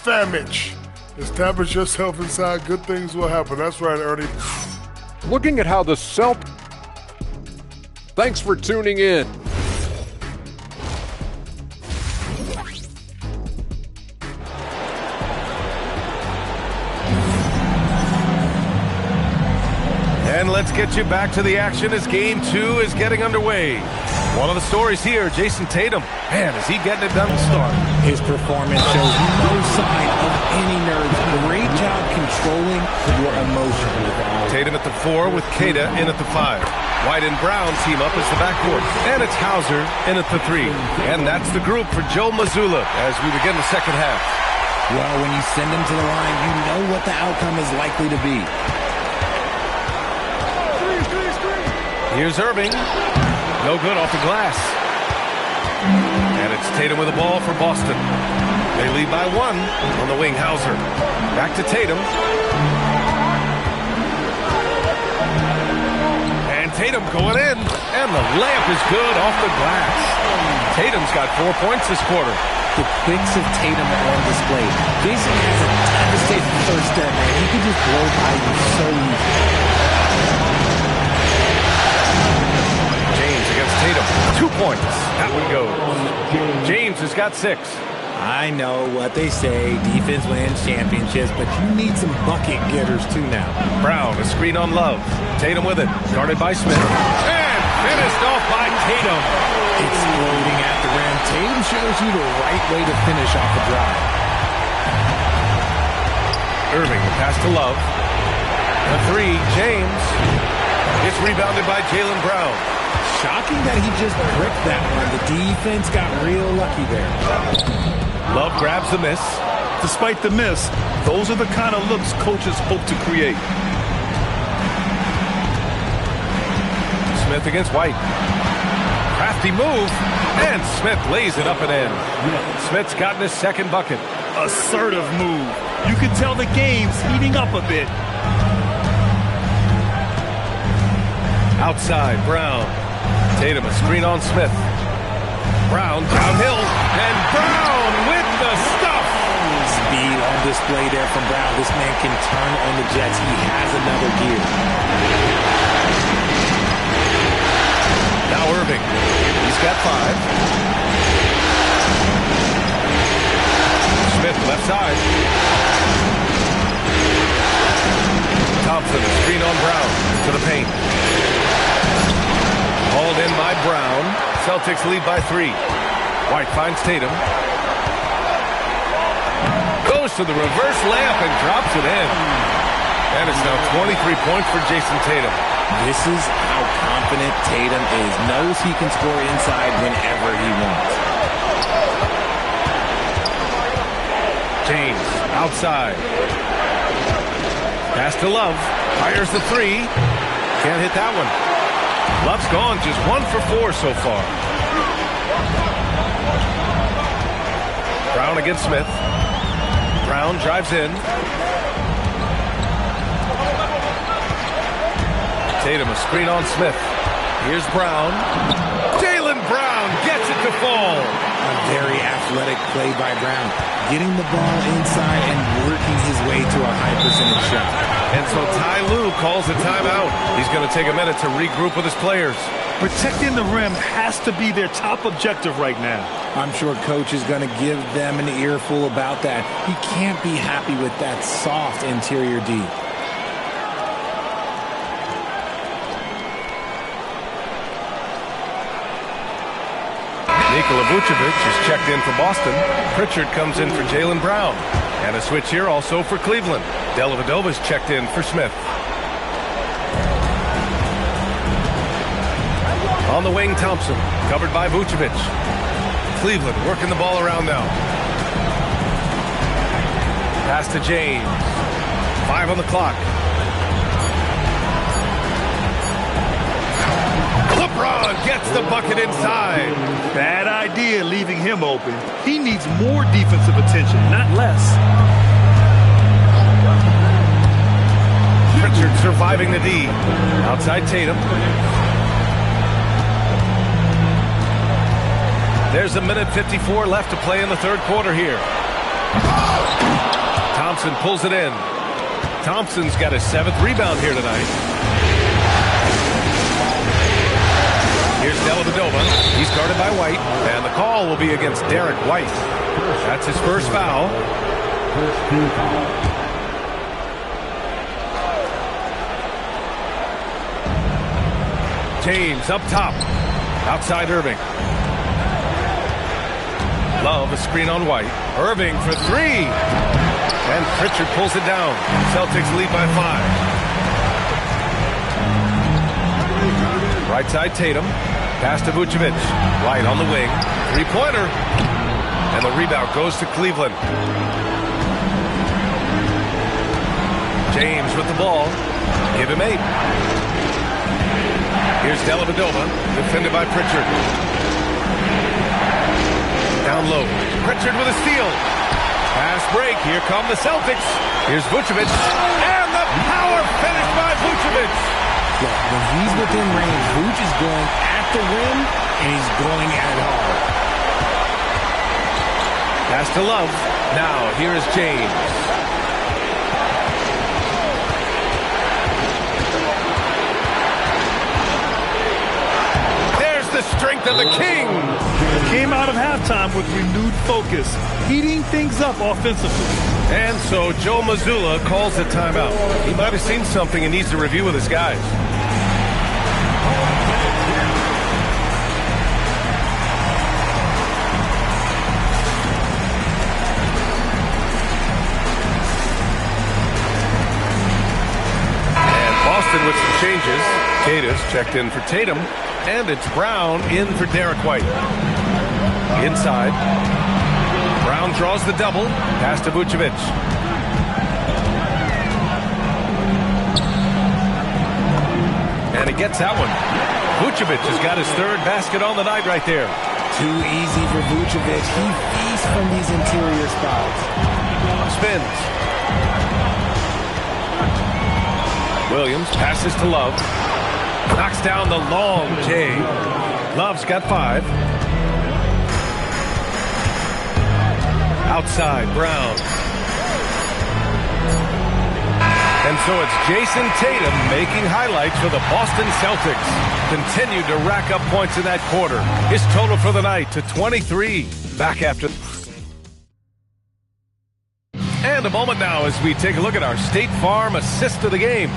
famich. Establish yourself inside, good things will happen. That's right, Ernie. Looking at how the Celtics... Thanks for tuning in. And let's get you back to the action as Game 2 is getting underway. One of the stories here, Jason Tatum. Man, is he getting it done to start. His performance shows no sign of any nerves. Great job controlling your emotions. Tatum at the 4 with Queta in at the 5. White and Brown team up as the backcourt. And it's Hauser in at the 3. And that's the group for Joe Mazzulla as we begin the second half. Well, when you send them to the line, you know what the outcome is likely to be. Here's Irving. No good off the glass. And it's Tatum with the ball for Boston. They lead by 1 on the wing. Hauser. Back to Tatum. And Tatum going in. And the layup is good off the glass. Tatum's got 4 points this quarter. The quicks of Tatum are on display. Jason has a devastating first step, man. He can just blow by you so easy. James against Tatum. 2 points. That one goes. James has got 6. I know what they say, defense wins championships, but you need some bucket getters too now. Brown, a screen on Love. Tatum with it, guarded by Smith. And finished off by Tatum. Exploding at the rim. Tatum shows you the right way to finish off a drive. Irving, the pass to Love. The 3, James. It's rebounded by Jaylen Brown. Shocking that he just bricked that one. The defense got real lucky there. Love grabs the miss. Despite the miss, those are the kind of looks coaches hope to create. Smith against White. Crafty move. And Smith lays it up and in. Smith's gotten his second bucket. Assertive move. You can tell the game's heating up a bit. Outside, Brown. Tatum, a screen on Smith. Brown downhill. And Brown with the stuff. Speed on display there from Brown. This man can turn on the Jets. He has another gear. Now Irving. He's got 5. Smith left side. Thompson, a screen on Brown. To the paint. Hauled in by Brown. Celtics lead by 3. White finds Tatum. Goes to the reverse layup and drops it in. And it's now 23 points for Jason Tatum. This is how confident Tatum is. Knows he can score inside whenever he wants. James, outside. Pass to Love. Fires the 3. Can't hit that one. Love's gone, just 1 for 4 so far. Brown against Smith. Brown drives in. Tatum, a screen on Smith. Here's Brown. Jaylen Brown gets it to fall. A very athletic play by Brown. Getting the ball inside and working his way to a high percentage shot. And so Ty Lue calls a timeout. He's going to take a minute to regroup with his players. Protecting the rim has to be their top objective right now. I'm sure coach is going to give them an earful about that. He can't be happy with that soft interior D. Nikola Vucevic is checked in for Boston. Pritchard comes in for Jaylen Brown. And a switch here also for Cleveland. Dellavedova's checked in for Smith. On the wing, Thompson, covered by Vucevic. Cleveland working the ball around now. Pass to James. 5 on the clock. LeBron gets the bucket inside. Bad idea leaving him open. He needs more defensive attention, not less. Pritchard surviving the D. Outside Tatum. There's a minute 54 left to play in the third quarter here. Thompson pulls it in. Thompson's got his 7th rebound here tonight. Here's Dellavedova. He's guarded by White. And the call will be against Derek White. That's his first foul. James up top. Outside Irving. Love, a screen on White. Irving for 3. And Pritchard pulls it down. Celtics lead by 5. Right side Tatum. Pass to Vucevic. White on the wing. 3-pointer. And the rebound goes to Cleveland. James with the ball. Give him 8. Here's Dellavedova, defended by Pritchard. Down low. Pritchard with a steal. Pass break. Here come the Celtics. Here's Vucevic. And the power finish by Vucevic. Look, when he's within range, Vuce is going at the rim, and he's going at it hard. Pass to Love. Now, here is James. There's the strength of the King. Came out of halftime with renewed focus, heating things up offensively. And so Joe Mazzulla calls a timeout. He might have seen something and needs to review with his guys. And Boston with some changes. Tatus checked in for Tatum. And it's Brown in for Derek White. Inside. Brown draws the double. Pass to Vucevic. And he gets that one. Vucevic has got his 3rd basket on the night right there. Too easy for Vucevic. He feasts from these interior spots. Spins. Williams passes to Love. Knocks down the long J. Love's got 5. Outside, Brown. And so it's Jason Tatum making highlights for the Boston Celtics. Continued to rack up points in that quarter. His total for the night to 23. Back after. And a moment now as we take a look at our State Farm assist of the game.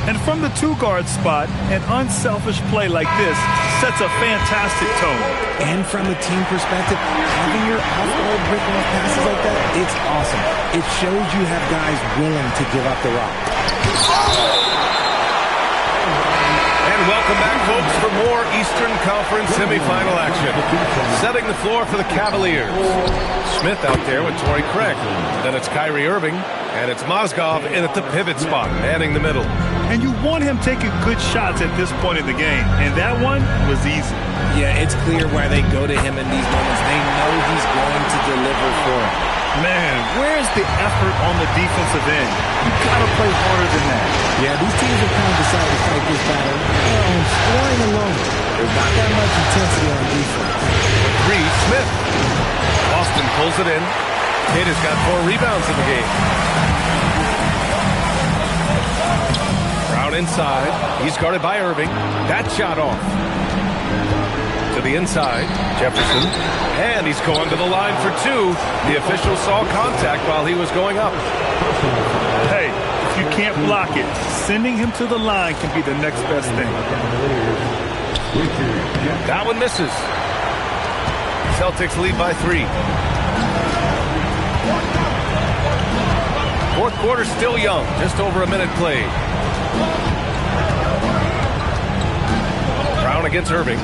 And from the 2-guard spot, an unselfish play like this sets a fantastic tone. And from a team perspective, having your off-guard break off passes like that, it's awesome. It shows you have guys willing to give up the rock. And welcome back, folks, for more Eastern Conference semifinal action. Setting the floor for the Cavaliers. Smith out there with Torrey Craig. Then it's Kyrie Irving, and it's Mozgov in at the pivot spot, manning the middle. And you want him taking good shots at this point in the game, and that one was easy. Yeah, it's clear why they go to him in these moments. They know he's going to deliver for them. Man, where's the effort on the defensive end? You gotta play harder than that. Yeah, these teams have kind of decided to fight this battle on scoring alone. There's not that much intensity on defense. 3, Smith. Boston pulls it in. Tatum's got 4 rebounds in the game. Brown inside. He's guarded by Irving. That shot off. To the inside. Jefferson. And he's going to the line for 2. The official saw contact while he was going up. Hey, if you can't block it, sending him to the line can be the next best thing. That one misses. Celtics lead by 3. Fourth quarter still young. Just over a minute played. Brown against Irving.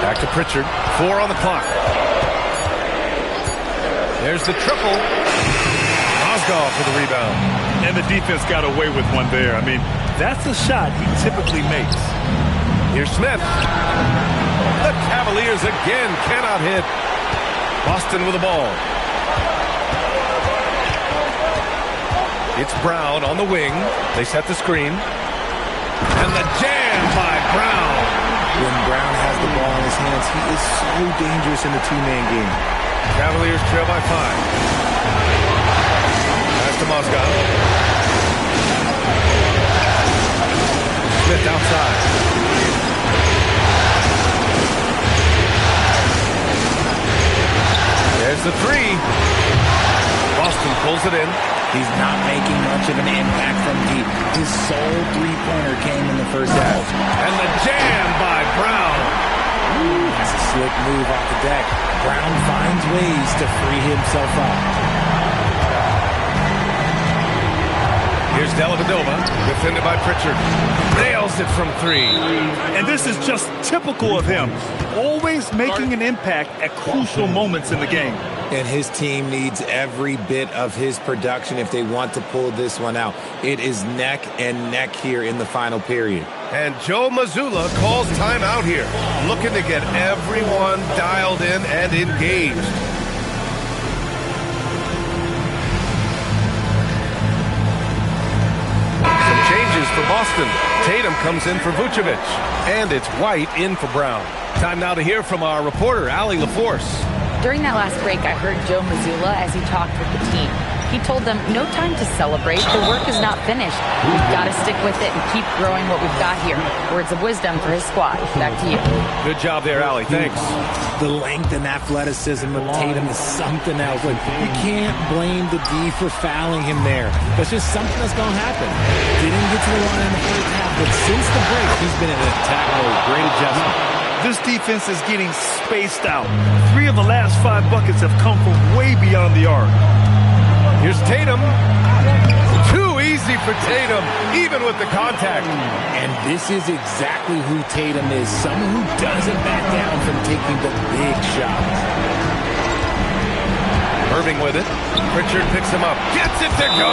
Back to Pritchard. 4 on the clock. There's the triple. Mozgov for the rebound. And the defense got away with one there. I mean, that's a shot he typically makes. Here's Smith. The Cavaliers again cannot hit. Boston with the ball. It's Brown on the wing. They set the screen. And the jam by Brown. When Brown has the ball in his hands, he is so dangerous in the 2-man game. Cavaliers trail by 5. Pass to Mozgov. Smith outside. There's the 3. Boston pulls it in. He's not making much of an impact from deep. His sole 3-pointer came in the first half. And the jam by Brown. Ooh, that's a slick move off the deck. Brown finds ways to free himself up. Here's Dellavedova, defended by Pritchard. Nails it from 3. And this is just typical of him. Always making an impact at crucial moments in the game. And his team needs every bit of his production if they want to pull this one out. It is neck and neck here in the final period. And Joe Mazzulla calls timeout here, looking to get everyone dialed in and engaged. Some changes for Boston. Tatum comes in for Vucevic, and it's White in for Brown. Time now to hear from our reporter, Allie LaForce. During that last break, I heard Joe Mazzulla as he talked with the team. He told them, no time to celebrate. The work is not finished. We've got to stick with it and keep growing what we've got here. Words of wisdom for his squad. Back to you. Good job there, Allie. Thanks. The length and athleticism of Tatum is something else. Like, you can't blame the D for fouling him there. That's just something that's going to happen. Didn't get to the line in the first half, but since the break, he's been in an attack mode. Great adjustment. This defense is getting spaced out. 3 of the last 5 buckets have come from way beyond the arc. Here's Tatum. Too easy for Tatum, even with the contact. And this is exactly who Tatum is. Someone who doesn't back down from taking the big shots. Irving with it. Pritchard picks him up. Gets it to go.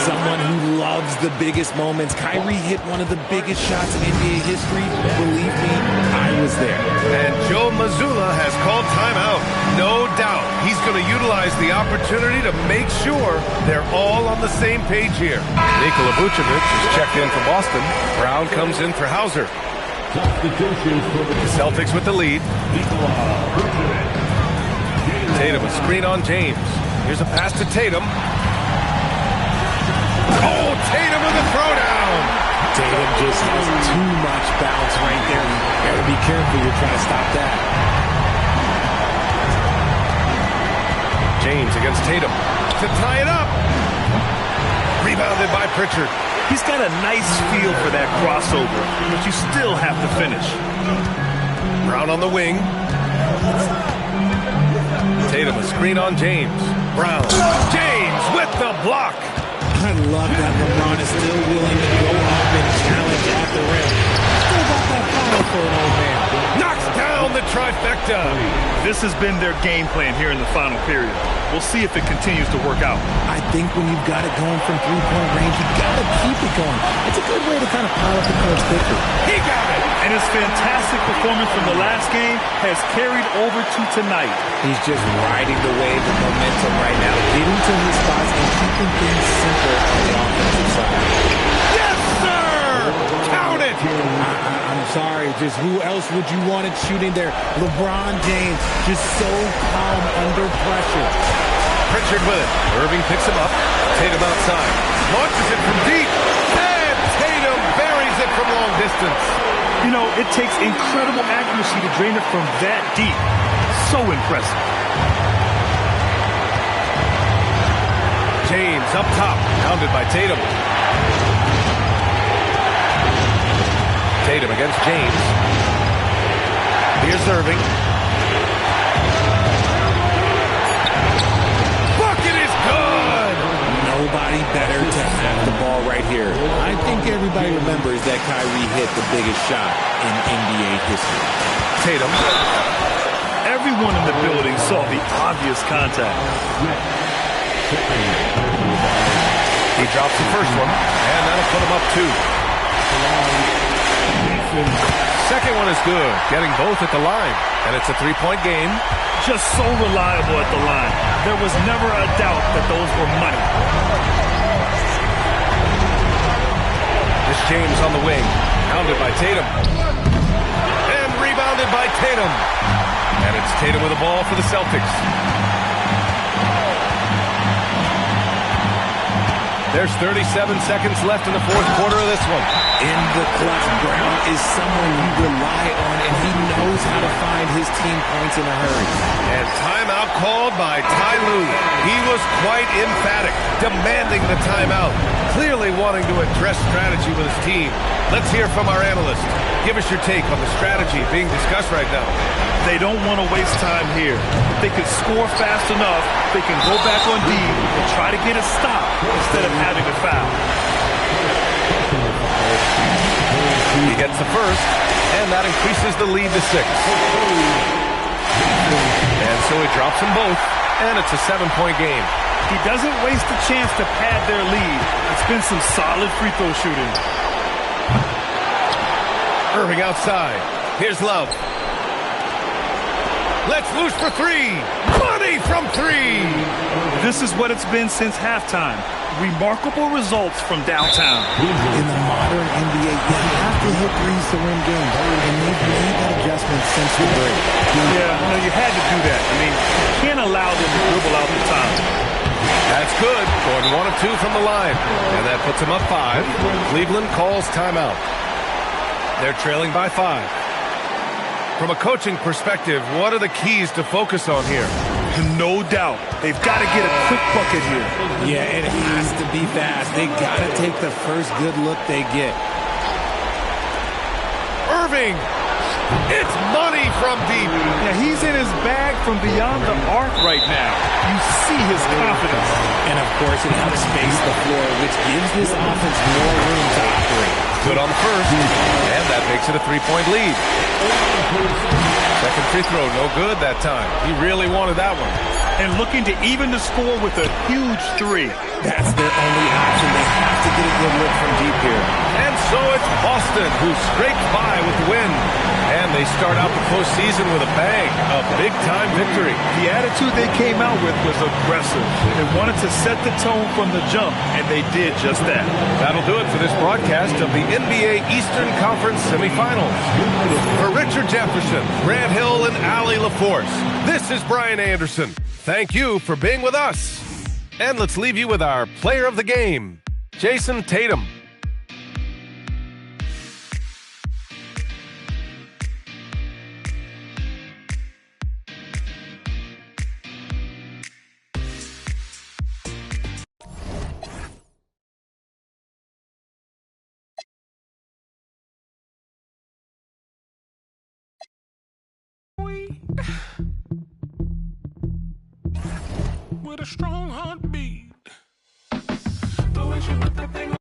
Someone who loves the biggest moments. Kyrie hit one of the biggest shots in NBA history. Believe me, I was there. And Joe Mazzulla has called timeout. No doubt he's going to utilize the opportunity to make sure they're all on the same page here. Nikola Vucevic is checked in for Boston. Brown comes in for Hauser. The Celtics with the lead. Tatum, a screen on James. Here's a pass to Tatum. Oh, Tatum with a throwdown. Tatum just has too much bounce right there. You gotta be careful. You're trying to stop that. James against Tatum to tie it up. Rebounded by Pritchard. He's got a nice feel for that crossover, but you still have to finish. Brown on the wing. Tatum, a screen on James. Brown. James with the block. I love that LeBron is still willing to go up and challenge at the rim. Still got that foul for an old man. Knocks down the trifecta. This has been their game plan here in the final period. We'll see if it continues to work out. I think when you've got it going from three-point range, you've got to keep it going. It's a good way to kind of pile up the coach quickly. He got it. And his fantastic performance from the last game has carried over to tonight. He's just riding the wave of momentum right now, getting to his spots and keeping things simple on the offensive side. Yes, sir! Count it! I'm sorry, just who else would you want it shooting there? LeBron James, just so calm under pressure. Pritchard with it. Irving picks him up. Tatum outside. Launches it from deep. And Tatum buries it from long distance. You know, it takes incredible accuracy to drain it from that deep. So impressive. James up top. Pounded by Tatum. Tatum against James. Here's Irving. Bucket is good! Nobody better to have the ball right here. I think everybody remembers that Kyrie hit the biggest shot in NBA history. Tatum. Everyone in the building saw the obvious contact. He drops the first one, and that'll put him up 2. Second one is good, getting both at the line, and it's a 3-point game. Just so reliable at the line. There was never a doubt that those were money. This James on the wing, pounded by Tatum. And rebounded by Tatum. And it's Tatum with the ball for the Celtics. There's 37 seconds left in the fourth quarter of this one. In the clutch, Brown is someone you rely on, and he knows how to find his team points in a hurry. And timeout called by Ty Lue. He was quite emphatic, demanding the timeout, clearly wanting to address strategy with his team. Let's hear from our analyst. Give us your take on the strategy being discussed right now. They don't want to waste time here. If they can score fast enough, they can go back on D and try to get a stop instead of having a foul. He gets the first, and that increases the lead to 6. And so he drops them both. and it's a 7-point game. He doesn't waste a chance to pad their lead. It's been some solid free throw shooting. Irving outside. Here's Love. Let's loose for three. Money from three. This is what it's been since halftime. Remarkable results from downtown. In the modern NBA, you have to hit threes to win games. And they've made that adjustment since the break. Yeah, you had to do that. I mean, you can't allow them to dribble out the time. That's good. Going 1 of 2 from the line. And that puts them up 5. Cleveland calls timeout. They're trailing by 5. From a coaching perspective, what are the keys to focus on here? No doubt. They've got to get a quick bucket here. Yeah, it has to be fast. They got to take the first good look they get. Irving! It's money from deep. Yeah, he's in his bag from beyond the arc right now. You see his confidence. And, of course, it helps space the floor, which gives this offense more room to operate. Good on the first, and that makes it a 3-point lead. Second free throw, no good that time. He really wanted that one. And looking to even the score with a huge 3. That's their only option. They have to get a good look from deep here. And so it's Boston who scrapes by with the win. And they start out the postseason with a bang, a big-time victory. The attitude they came out with was aggressive. They wanted to set the tone from the jump, and they did just that. That'll do it for this broadcast of the NBA Eastern Conference semifinals. For Richard Jefferson, Grant Hill, and Allie LaForce, this is Brian Anderson. Thank you for being with us. And let's leave you with our player of the game, Jason Tatum. With a strong heartbeat, the way she put that thing